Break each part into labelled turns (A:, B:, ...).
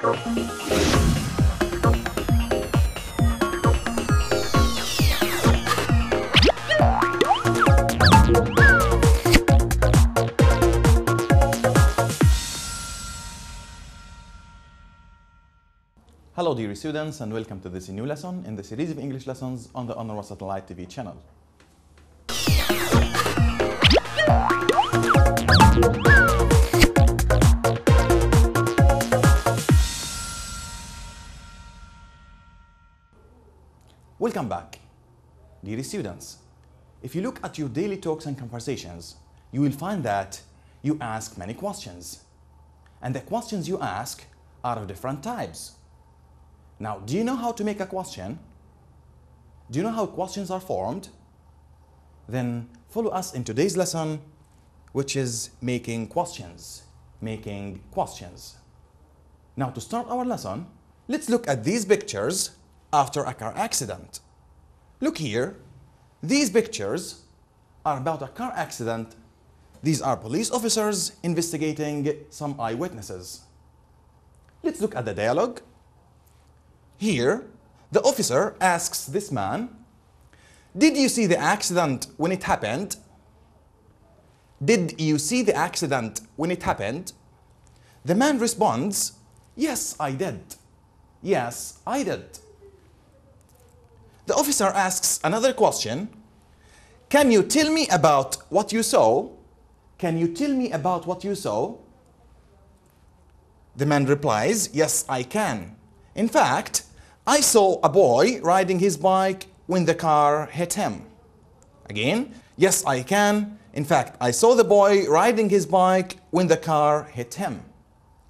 A: Hello dear students, and welcome to this new lesson in the series of English lessons on the Untitled Satellite TV channel. Welcome back. Dear students, if you look at your daily talks and conversations, you will find that you ask many questions. And the questions you ask are of different types. Now, do you know how to make a question? Do you know how questions are formed? Then follow us in today's lesson, which is making questions. Making questions. Now, to start our lesson, let's look at these pictures after a car accident. Look here. These pictures are about a car accident. These are police officers investigating some eyewitnesses. Let's look at the dialogue. Here, the officer asks this man, "Did you see the accident when it happened?" Did you see the accident when it happened? The man responds, "Yes, I did. Yes, I did." The officer asks another question, "Can you tell me about what you saw?" Can you tell me about what you saw? The man replies, "Yes, I can. In fact, I saw a boy riding his bike when the car hit him." Again, "Yes, I can. In fact, I saw the boy riding his bike when the car hit him."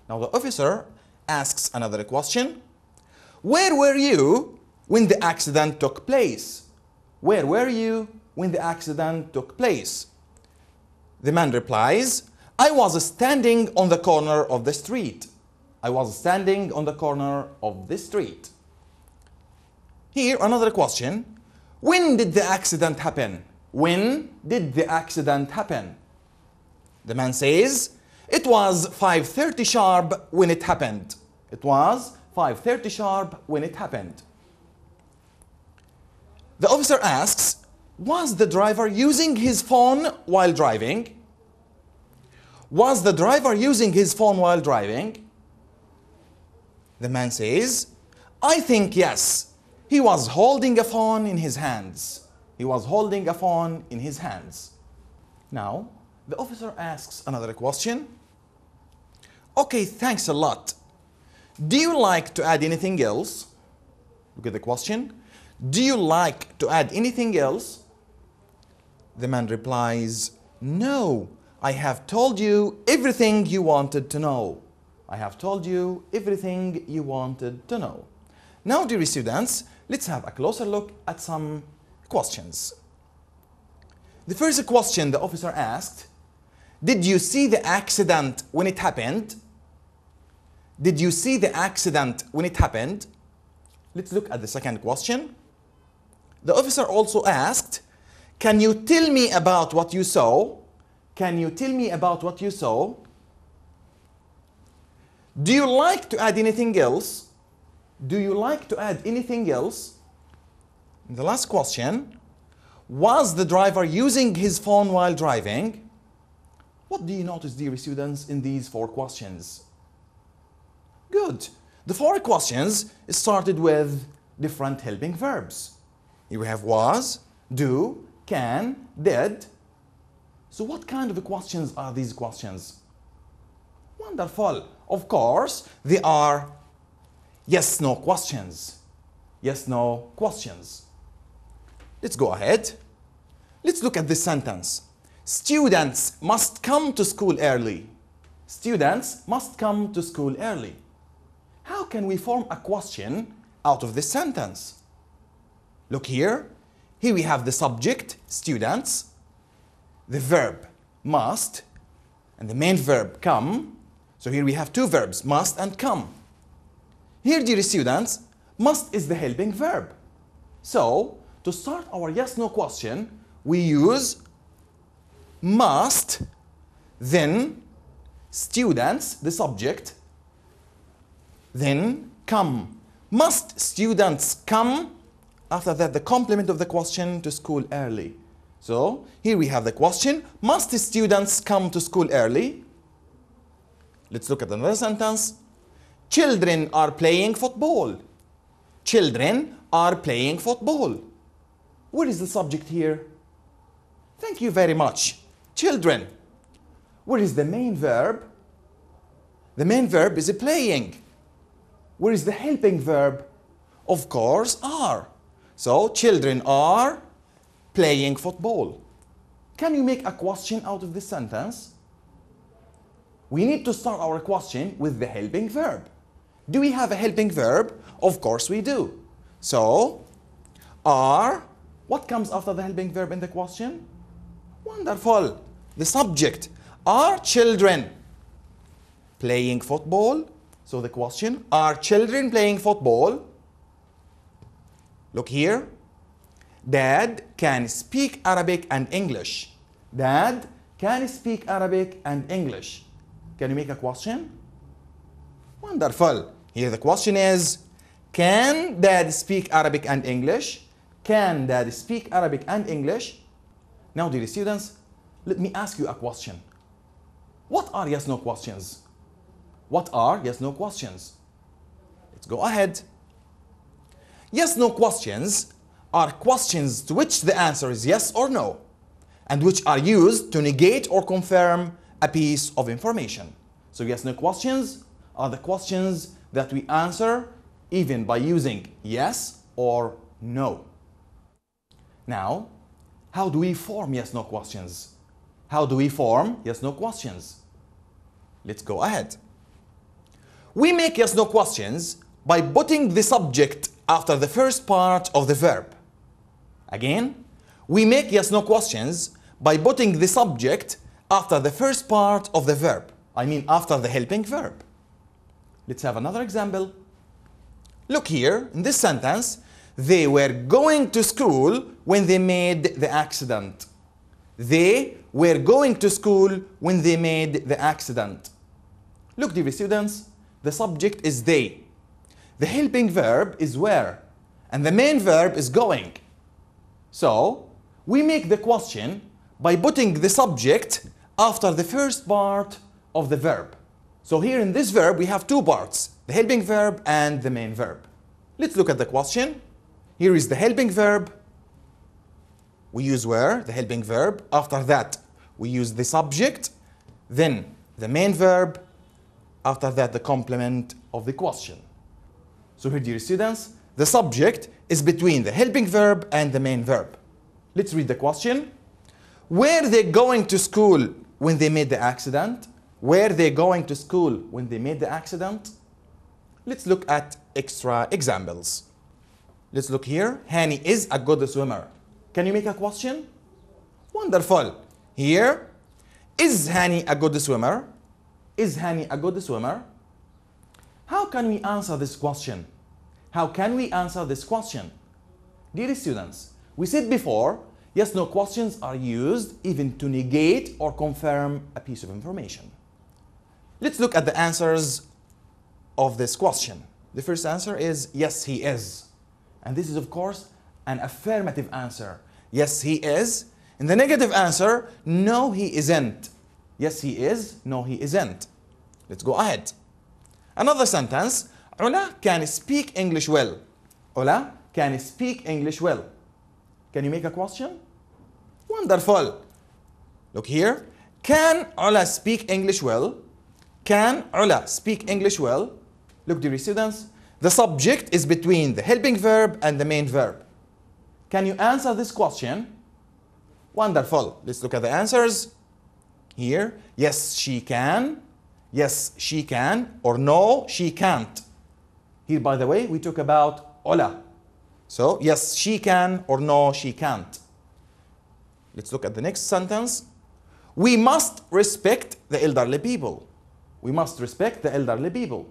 A: Now the officer asks another question. "Where were you when the accident took place?" Where were you when the accident took place? The man replies, "I was standing on the corner of the street. I was standing on the corner of the street." Here, another question. "When did the accident happen?" When did the accident happen? The man says, "It was 5:30 sharp when it happened." It was 5:30 sharp when it happened. The officer asks, "Was the driver using his phone while driving?" Was the driver using his phone while driving? The man says, "I think yes. He was holding a phone in his hands." He was holding a phone in his hands. Now, the officer asks another question. "Okay, thanks a lot. Do you like to add anything else?" Look at the question. "Do you like to add anything else?" The man replies, "No, I have told you everything you wanted to know. I have told you everything you wanted to know." Now, dear students, let's have a closer look at some questions. The first question the officer asked, "Did you see the accident when it happened?" Did you see the accident when it happened? Let's look at the second question. The officer also asked, "Can you tell me about what you saw?" Can you tell me about what you saw? Do you like to add anything else? Do you like to add anything else? The last question, was the driver using his phone while driving? What do you notice, dear students, in these four questions? Good. The four questions started with different helping verbs. Here we have was, do, can, did. So what kind of questions are these questions? Wonderful. Of course, they are yes-no questions. Yes-no questions. Let's go ahead. Let's look at this sentence. Students must come to school early. Students must come to school early. How can we form a question out of this sentence? Look here. Here we have the subject, students, the verb, must, and the main verb, come. So here we have two verbs, must and come. Here, dear students, must is the helping verb. So, to start our yes-no question, we use must, then students, the subject, then come. Must students come? After that, the complement of the question, to school early. So here we have the question, must students come to school early? Let's look at another sentence. Children are playing football. Children are playing football. Where is the subject here? Thank you very much. Children. Where is the main verb? The main verb is playing. Where is the helping verb? Of course, are. So, children are playing football. Can you make a question out of this sentence? We need to start our question with the helping verb. Do we have a helping verb? Of course we do. So, are, what comes after the helping verb in the question? Wonderful. The subject. Are children playing football? So the question, are children playing football? Look here. Dad can speak Arabic and English. Dad can speak Arabic and English. Can you make a question? Wonderful. Here the question is, can Dad speak Arabic and English? Can Dad speak Arabic and English? Now, dear students, let me ask you a question. What are yes-no questions? What are yes-no questions? Let's go ahead. Yes-no questions are questions to which the answer is yes or no, and which are used to negate or confirm a piece of information. So yes-no questions are the questions that we answer even by using yes or no. Now, how do we form yes-no questions? How do we form yes-no questions? Let's go ahead. We make yes-no questions by putting the subject after the first part of the verb. Again, we make yes-no questions by putting the subject after the first part of the verb. I mean after the helping verb. Let's have another example. Look here, in this sentence, they were going to school when they made the accident. They were going to school when they made the accident. Look, dear students, the subject is they. The helping verb is were, and the main verb is going. So, we make the question by putting the subject after the first part of the verb. So here in this verb, we have two parts, the helping verb and the main verb. Let's look at the question. Here is the helping verb. We use were, the helping verb. After that, we use the subject, then the main verb. After that, the complement of the question. So here, dear students, the subject is between the helping verb and the main verb. Let's read the question. Were they going to school when they made the accident? Were they going to school when they made the accident? Let's look at extra examples. Let's look here. Hani is a good swimmer. Can you make a question? Wonderful. Here, is Hani a good swimmer? Is Hani a good swimmer? How can we answer this question? How can we answer this question? Dear students, we said before, yes-no questions are used even to negate or confirm a piece of information. Let's look at the answers of this question. The first answer is yes, he is. And this is, of course, an affirmative answer. Yes, he is. And the negative answer, no, he isn't. Yes, he is. No, he isn't. Let's go ahead. Another sentence. Ola can speak English well. Ola can speak English well. Can you make a question? Wonderful. Look here. Can Ola speak English well? Can Ola speak English well? Look, dear students, the subject is between the helping verb and the main verb. Can you answer this question? Wonderful. Let's look at the answers. Here, yes, she can. Yes, she can. Or no, she can't. Here, by the way, we talk about Ola. So, yes, she can, or no, she can't. Let's look at the next sentence. We must respect the elderly people. We must respect the elderly people.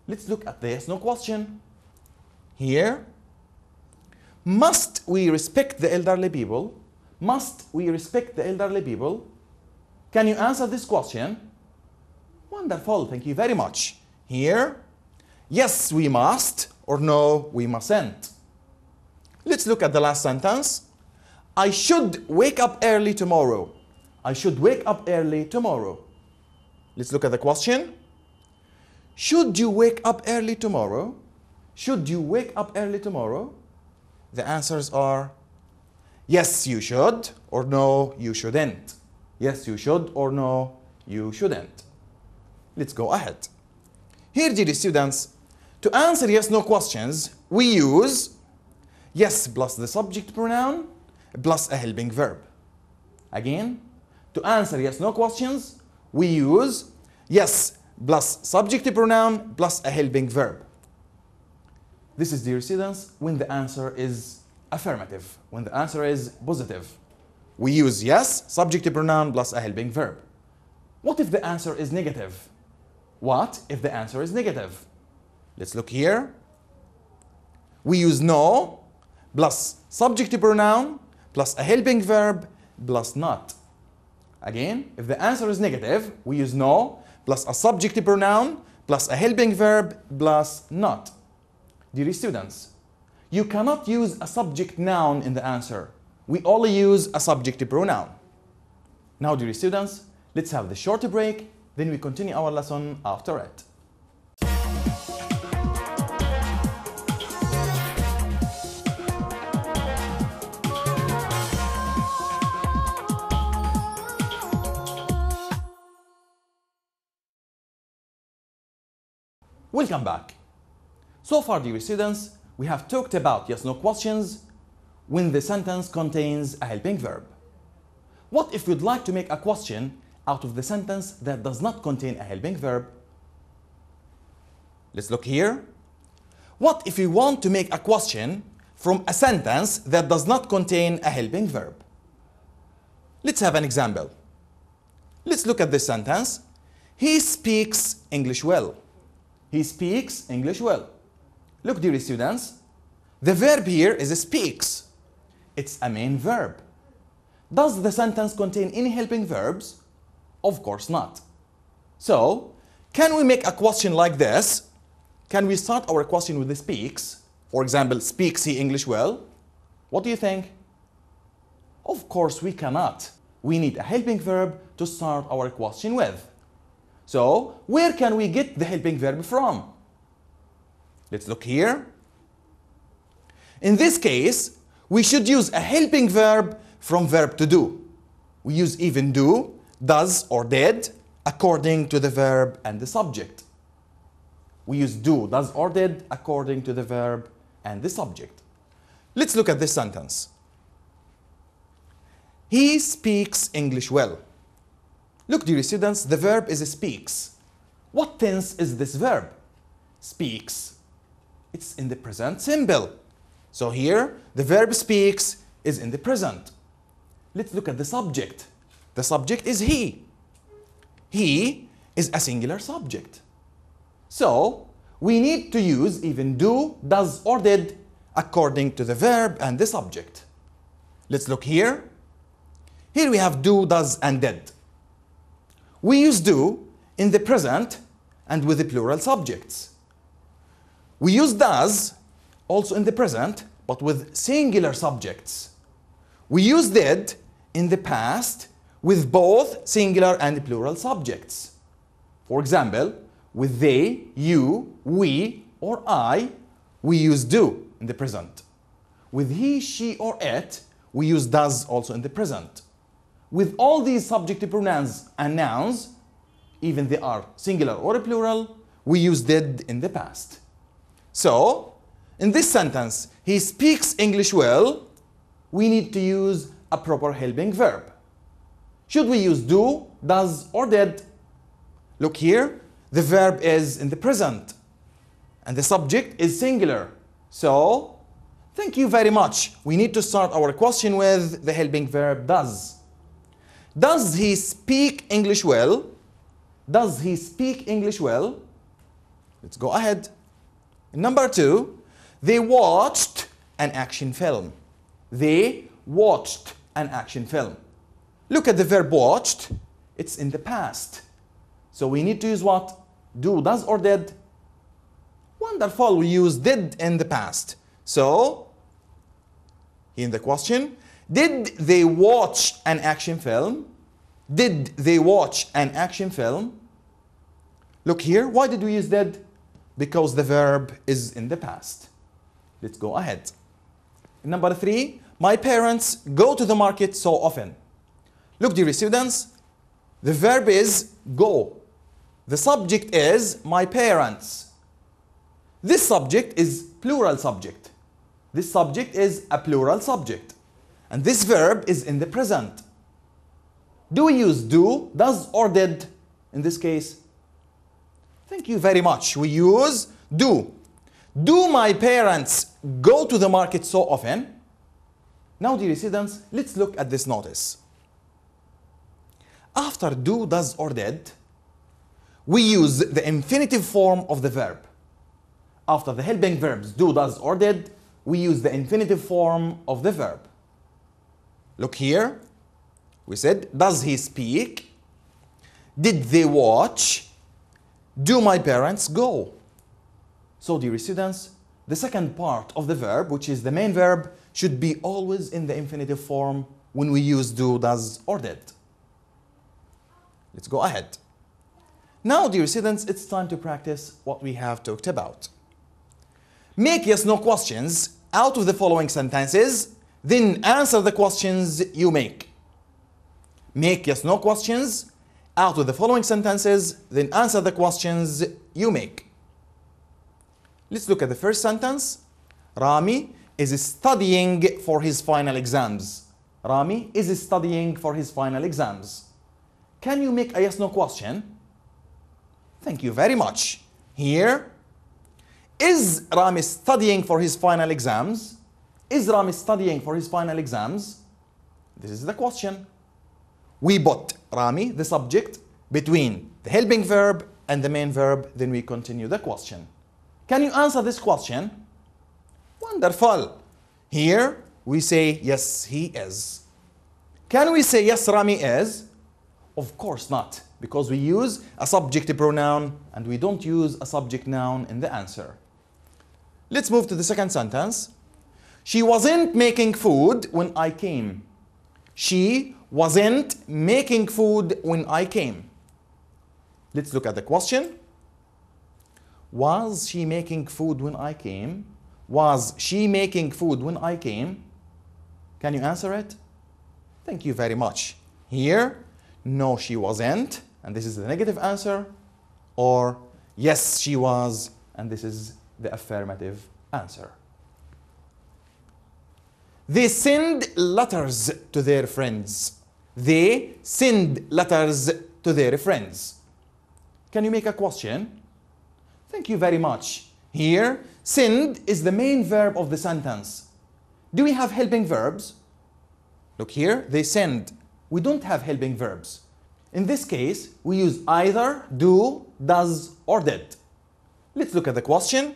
A: Let's look at the yes-no question. Here, must we respect the elderly people? Must we respect the elderly people? Can you answer this question? Wonderful, thank you very much. Here, Yes, we must, or no, we mustn't. Let's look at the last sentence. I should wake up early tomorrow. I should wake up early tomorrow. Let's look at the question. Should you wake up early tomorrow? Should you wake up early tomorrow? The answers are yes, you should, or no, you shouldn't. Yes, you should, or no, you shouldn't. Let's go ahead. Here, dear students, to answer yes-no questions, we use yes plus the subject pronoun plus a helping verb. Again, to answer yes-no questions, we use yes plus subject pronoun plus a helping verb. This is, dear students, when the answer is affirmative, when the answer is positive. We use yes, subject pronoun plus a helping verb. What if the answer is negative? What if the answer is negative? Let's look here. We use no plus subject pronoun plus a helping verb plus not. Again, if the answer is negative, we use no plus a subject pronoun plus a helping verb plus not. Dear students, you cannot use a subject noun in the answer. We only use a subject pronoun. Now, dear students, let's have the short break, then we continue our lesson after it. Welcome back. So far, dear students, we have talked about yes-no questions when the sentence contains a helping verb. What if you'd like to make a question out of the sentence that does not contain a helping verb? Let's look here. What if you want to make a question from a sentence that does not contain a helping verb? Let's have an example. Let's look at this sentence. He speaks English well. He speaks English well. Look, dear students, the verb here is speaks. It's a main verb. Does the sentence contain any helping verbs? Of course not. So, can we make a question like this? Can we start our question with the speaks? For example, speaks he English well? What do you think? Of course we cannot. We need a helping verb to start our question with. So, where can we get the helping verb from? Let's look here. In this case, we should use a helping verb from verb to do. We use even do, does, or did according to the verb and the subject. We use do, does, or did according to the verb and the subject. Let's look at this sentence. He speaks English well. Look, dear students, the verb is speaks. What tense is this verb? Speaks. It's in the present simple. So here, the verb speaks is in the present. Let's look at the subject. The subject is he. He is a singular subject. So, we need to use even do, does, or did according to the verb and the subject. Let's look here. Here we have do, does, and did. We use do in the present and with the plural subjects. We use does also in the present, but with singular subjects. We use did in the past with both singular and plural subjects. For example, with they, you, we, or I, we use do in the present. With he, she, or it, we use does also in the present. With all these subject pronouns and nouns, even they are singular or plural, we use did in the past. So, in this sentence, he speaks English well, we need to use a proper helping verb. Should we use do, does, or did? Look here, the verb is in the present, and the subject is singular. So, thank you very much. We need to start our question with the helping verb does. Does he speak English well? Does he speak English well? Let's go ahead. Number 2, they watched an action film. They watched an action film. Look at the verb watched. It's in the past. So we need to use what? Do, does, or did? Why Wonderful, we use did in the past. So, in the question, did they watch an action film? Did they watch an action film? Look here, why did we use did? Because the verb is in the past. Let's go ahead. Number 3, my parents go to the market so often. Look, dear students, the verb is go. The subject is my parents. This subject is plural subject. This subject is a plural subject. And this verb is in the present. Do we use do, does, or did in this case? Thank you very much. We use do. Do my parents go to the market so often? Now, dear students, let's look at this notice. After do, does, or did, we use the infinitive form of the verb. After the helping verbs do, does, or did, we use the infinitive form of the verb. Look here. We said, does he speak? Did they watch? Do my parents go? So, dear students, the second part of the verb, which is the main verb, should be always in the infinitive form when we use do, does, or did. Let's go ahead. Now, dear students, it's time to practice what we have talked about. Make yes/no questions out of the following sentences, then answer the questions you make. Make yes/no questions out of the following sentences, then answer the questions you make. Let's look at the first sentence. Rami is studying for his final exams. Rami is studying for his final exams. Can you make a yes/no question? Thank you very much. Here, is Rami studying for his final exams? Is Rami studying for his final exams? This is the question. We put Rami, the subject, between the helping verb and the main verb, then we continue the question. Can you answer this question? Wonderful. Here, we say, yes, he is. Can we say, yes, Rami is? Of course not, because we use a subject pronoun and we don't use a subject noun in the answer. Let's move to the second sentence. She wasn't making food when I came. She wasn't making food when I came. Let's look at the question. Was she making food when I came? Was she making food when I came? Can you answer it? Thank you very much. Here, no, she wasn't, and this is the negative answer. Or, yes, she was, and this is the affirmative answer. They send letters to their friends. They send letters to their friends. Can you make a question? Thank you very much. Here, send is the main verb of the sentence. Do we have helping verbs? Look here, they send. We don't have helping verbs. In this case, we use either do, does, or did. Let's look at the question.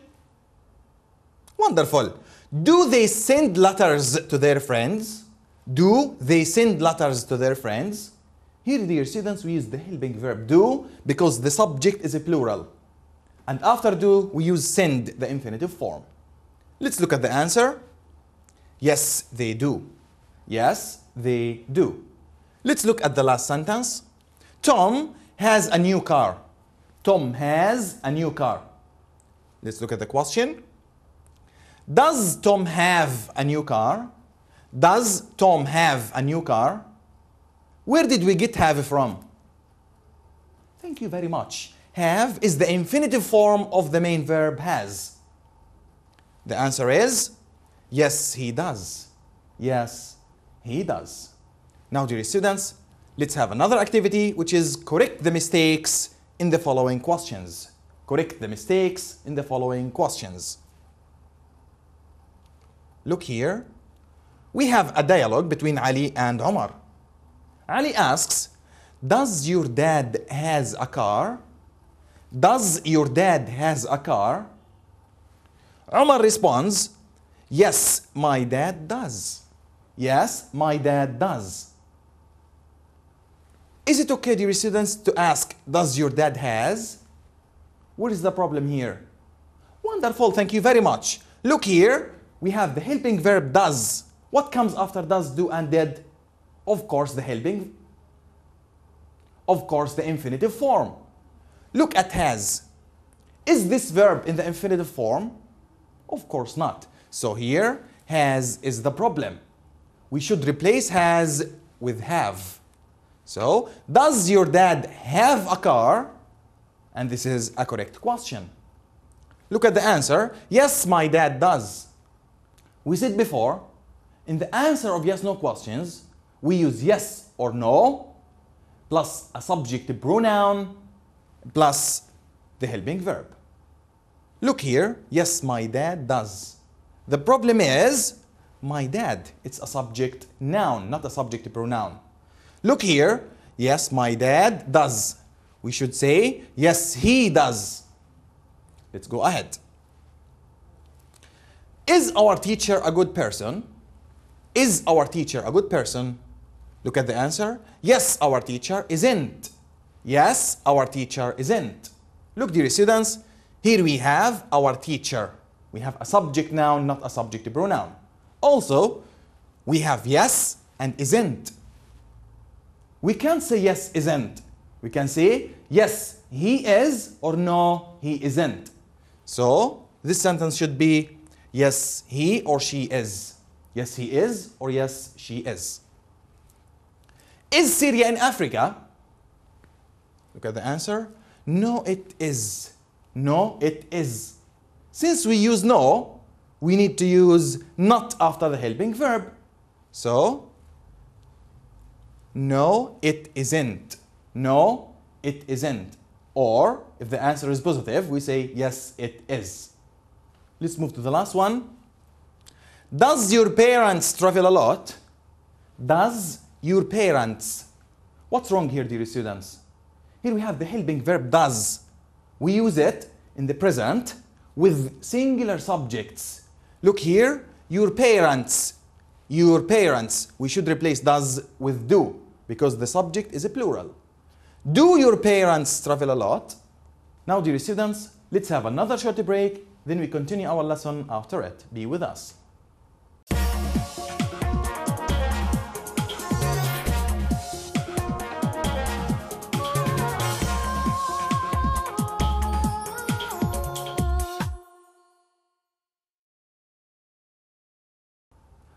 A: Wonderful. Do they send letters to their friends? Do they send letters to their friends? Here, dear students, we use the helping verb do because the subject is a plural. And after do, we use send, the infinitive form. Let's look at the answer. Yes, they do. Yes, they do. Let's look at the last sentence. Tom has a new car. Tom has a new car. Let's look at the question. Does Tom have a new car? Does Tom have a new car? Where did we get have from? Thank you very much. Have is the infinitive form of the main verb has. The answer is yes, he does. Yes, he does. Now, dear students, let's have another activity, which is correct the mistakes in the following questions. Correct the mistakes in the following questions. Look here. We have a dialogue between Ali and Omar. Ali asks, does your dad has a car? Does your dad has a car? Omar responds, yes, my dad does. Yes, my dad does. Is it okay, dear students, to ask, does your dad has? What is the problem here? Wonderful, thank you very much. Look here, we have the helping verb does. What comes after does, do, and did? Of course, the helping. Of course, the infinitive form. Look at has. Is this verb in the infinitive form? Of course not. So here, has is the problem. We should replace has with have. So, does your dad have a car? And this is a correct question. Look at the answer. Yes, my dad does. We said before, in the answer of yes-no questions, we use yes or no, plus a subject pronoun, plus the helping verb. Look here, yes, my dad does. The problem is, my dad, it's a subject noun, not a subject pronoun. Look here, yes, my dad does. We should say, yes, he does. Let's go ahead. Is our teacher a good person? Is our teacher a good person? Look at the answer. Yes, our teacher isn't. Yes, our teacher isn't. Look, dear students, here we have our teacher. We have a subject noun, not a subject pronoun. Also, we have yes and isn't. We can't say yes, isn't. We can say yes, he is, or no, he isn't. So, this sentence should be yes, he or she is. Yes, he is, or yes, she is. Is Syria in Africa? Look at the answer. No, it is. No, it is. Since we use no, we need to use not after the helping verb. So, no, it isn't. No, it isn't. Or, if the answer is positive, we say yes, it is. Let's move to the last one. Does your parents travel a lot? Does your parents? What's wrong here, dear students? Here we have the helping verb does. We use it in the present with singular subjects. Look here, your parents. Your parents. We should replace does with do because the subject is a plural. Do your parents travel a lot? Now, dear students, let's have another short break. Then we continue our lesson after it. Be with us.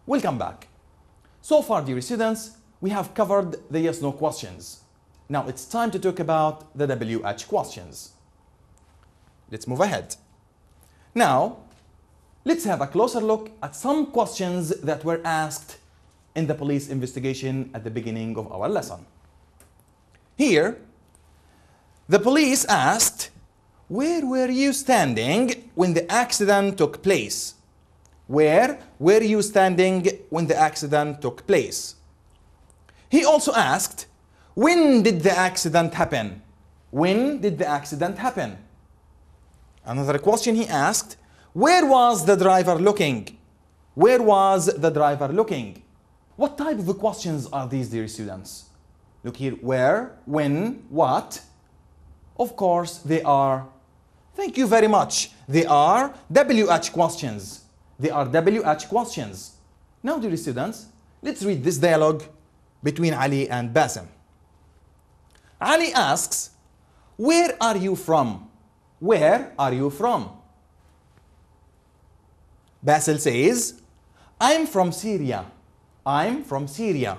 A: Welcome back. So far, dear students, we have covered the yes-no questions. Now it's time to talk about the WH questions. Let's move ahead. Now, let's have a closer look at some questions that were asked in the police investigation at the beginning of our lesson. Here, the police asked, where were you standing when the accident took place? Where were you standing when the accident took place? He also asked, when did the accident happen? When did the accident happen? Another question he asked, where was the driver looking? Where was the driver looking? What type of questions are these, dear students? Look here, where, when, what? Of course, they are, thank you very much, they are WH questions. They are WH questions. Now, dear students, let's read this dialogue between Ali and Basim. Ali asks, where are you from? Where are you from? Basil says, I'm from Syria. I'm from Syria.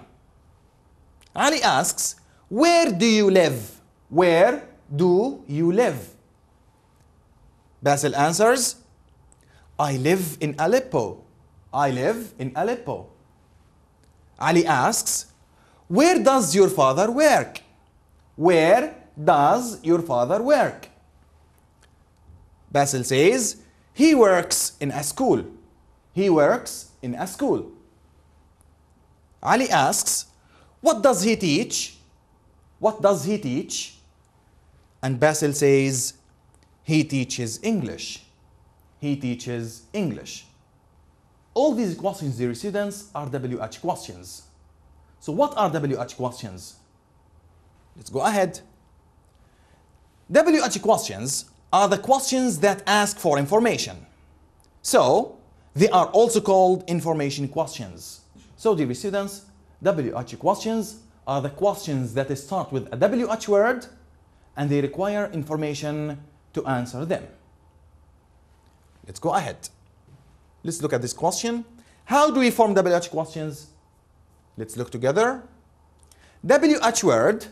A: Ali asks, where do you live? Where do you live? Basil answers, I live in Aleppo. I live in Aleppo. Ali asks, where does your father work? Where does your father work? Basil says, he works in a school. He works in a school. Ali asks, what does he teach? What does he teach? And Basil says, he teaches English. He teaches English. All these questions, dear students, are WH questions. So what are WH questions? Let's go ahead. WH questions are the questions that ask for information. So, they are also called information questions. So, dear students, WH questions are the questions that start with a WH word and they require information to answer them. Let's go ahead. Let's look at this question. How do we form WH questions? Let's look together. WH word,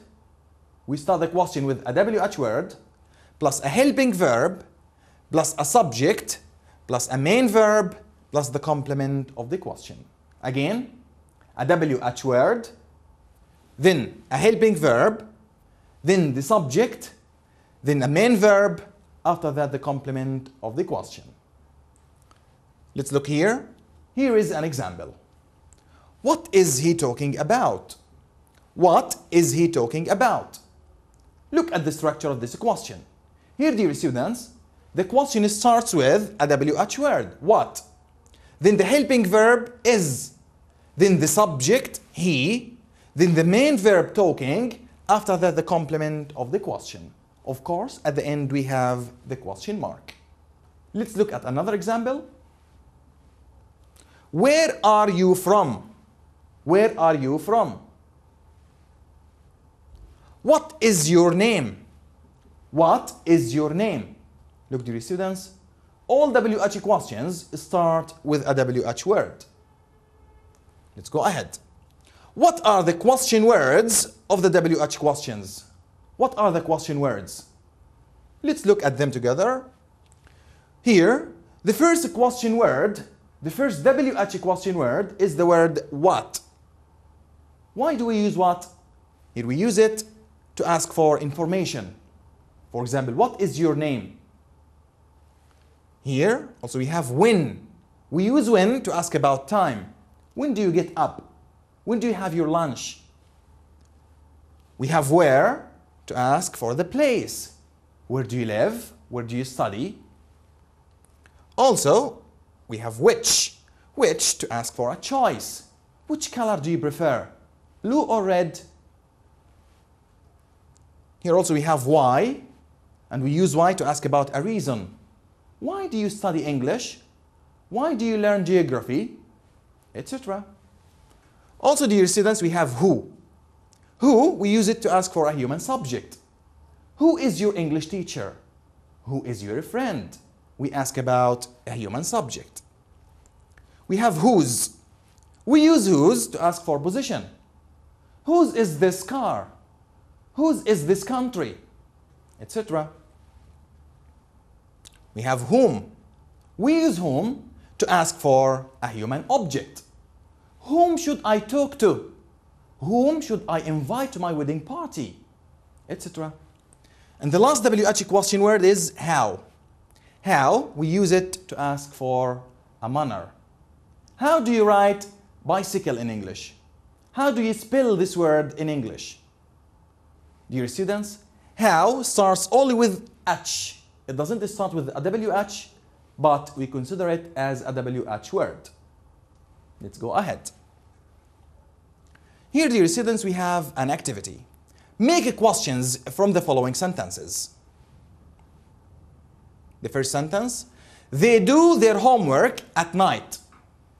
A: we start the question with a WH word plus a helping verb plus a subject plus a main verb plus the complement of the question. Again, a WH word, then a helping verb, then the subject, then a main verb, after that the complement of the question. Let's look here. Here is an example. What is he talking about? What is he talking about? Look at the structure of this question. Here, dear students, the question starts with a WH word, what? Then the helping verb is, then the subject, he, then the main verb talking, after that the complement of the question. Of course, at the end we have the question mark. Let's look at another example. Where are you from? Where are you from? What is your name? What is your name? Look, dear students, all WH questions start with a WH word. Let's go ahead. What are the question words of the WH questions? What are the question words? Let's look at them together. Here, the first question word, the first WH question word is the word what. Why do we use what? Here we use it to ask for information. For example, what is your name? Here, also we have when. We use when to ask about time. When do you get up? When do you have your lunch? We have where to ask for the place. Where do you live? Where do you study? Also, we have which to ask for a choice. Which color do you prefer? Blue or red? Here also we have why, and we use why to ask about a reason. Why do you study English? Why do you learn geography? Etc. Also, dear students, we have who. Who, we use it to ask for a human subject. Who is your English teacher? Who is your friend? We ask about a human subject. We have whose. We use whose to ask for position. Whose is this car? Whose is this country? Etc. We have whom. We use whom to ask for a human object. Whom should I talk to? Whom should I invite to my wedding party? Etc. And the last WH question word is how. How, we use it to ask for a manner. How do you write bicycle in English? How do you spell this word in English? Dear students, how starts only with H. It doesn't start with a WH, but we consider it as a WH word. Let's go ahead. Here, dear students, we have an activity. Make questions from the following sentences. The first sentence, they do their homework at night.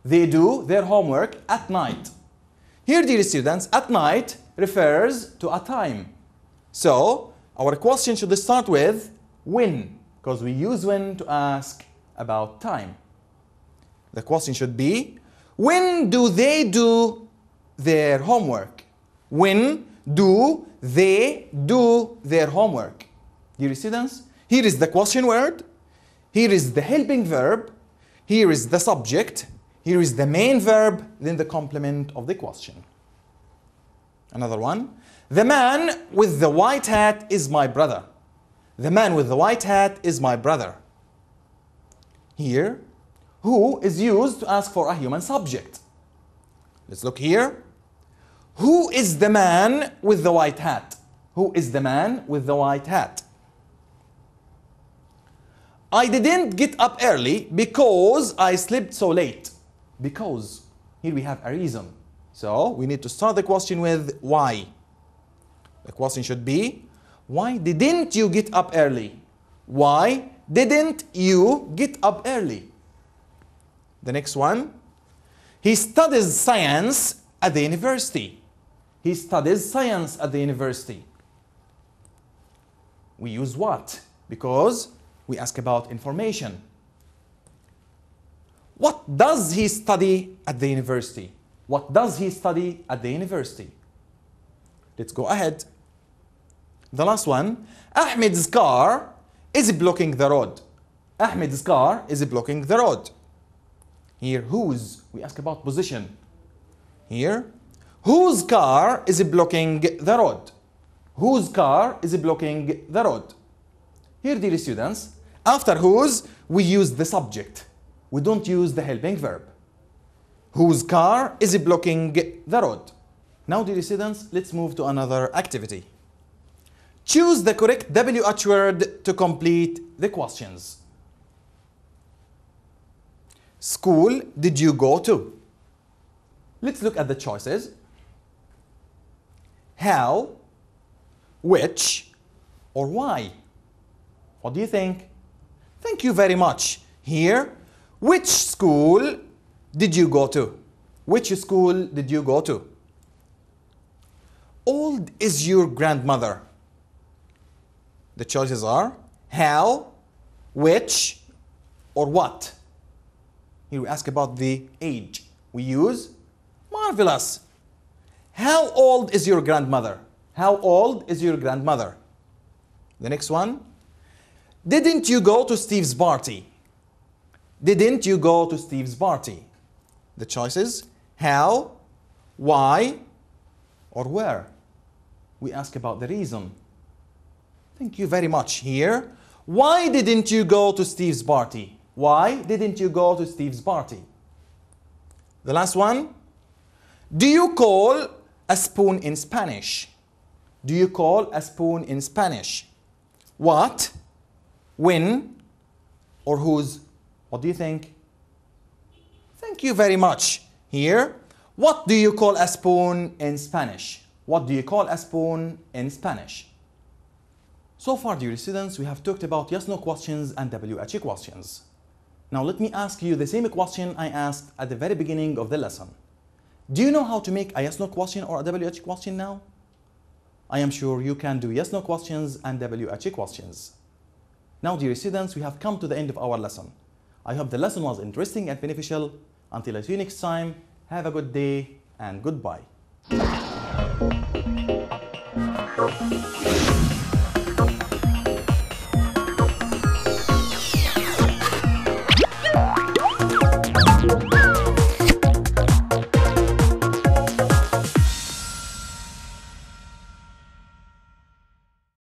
A: They do their homework at night. Here, dear students, at night refers to a time. So, our question should start with when, because we use when to ask about time. The question should be, when do they do their homework? When do they do their homework? Dear students, here is the question word, here is the helping verb, here is the subject, here is the main verb, then the complement of the question. Another one. The man with the white hat is my brother. The man with the white hat is my brother. Here, who is used to ask for a human subject. Let's look here. Who is the man with the white hat? Who is the man with the white hat? I didn't get up early because I slept so late. Because. Here we have a reason. So we need to start the question with why. The question should be, why didn't you get up early? Why didn't you get up early? The next one. He studies science at the university. He studies science at the university. We use what? Because we ask about information. What does he study at the university? What does he study at the university? Let's go ahead. The last one. Ahmed's car is blocking the road. Ahmed's car is blocking the road. Here, whose? We ask about position. Here, whose car is blocking the road? Whose car is blocking the road? Here, dear students, after whose, we use the subject. We don't use the helping verb. Whose car is blocking the road? Now, dear students, let's move to another activity. Choose the correct WH word to complete the questions. School did you go to? Let's look at the choices. How, which, or why? What do you think? Thank you very much. Here, which school did you go to? Which school did you go to? Old is your grandmother. The choices are how, which, or what? Here we ask about the age. We use marvelous. How old is your grandmother? How old is your grandmother? The next one. Didn't you go to Steve's party? Didn't you go to Steve's party? The choices how, why, or where? We ask about the reason. Thank you very much. Here, why didn't you go to Steve's party? Why didn't you go to Steve's party? The last one. Do you call a spoon in Spanish? Do you call a spoon in Spanish? What, when, or whose? What do you think? Thank you very much. Here, what do you call a spoon in Spanish? What do you call a spoon in Spanish? So far, dear students, we have talked about yes/no questions and WH questions. Now let me ask you the same question I asked at the very beginning of the lesson. Do you know how to make a yes/no question or a WH question now? I am sure you can do yes/no questions and WH questions. Now, dear students, we have come to the end of our lesson. I hope the lesson was interesting and beneficial. Until I see you next time, have a good day and goodbye.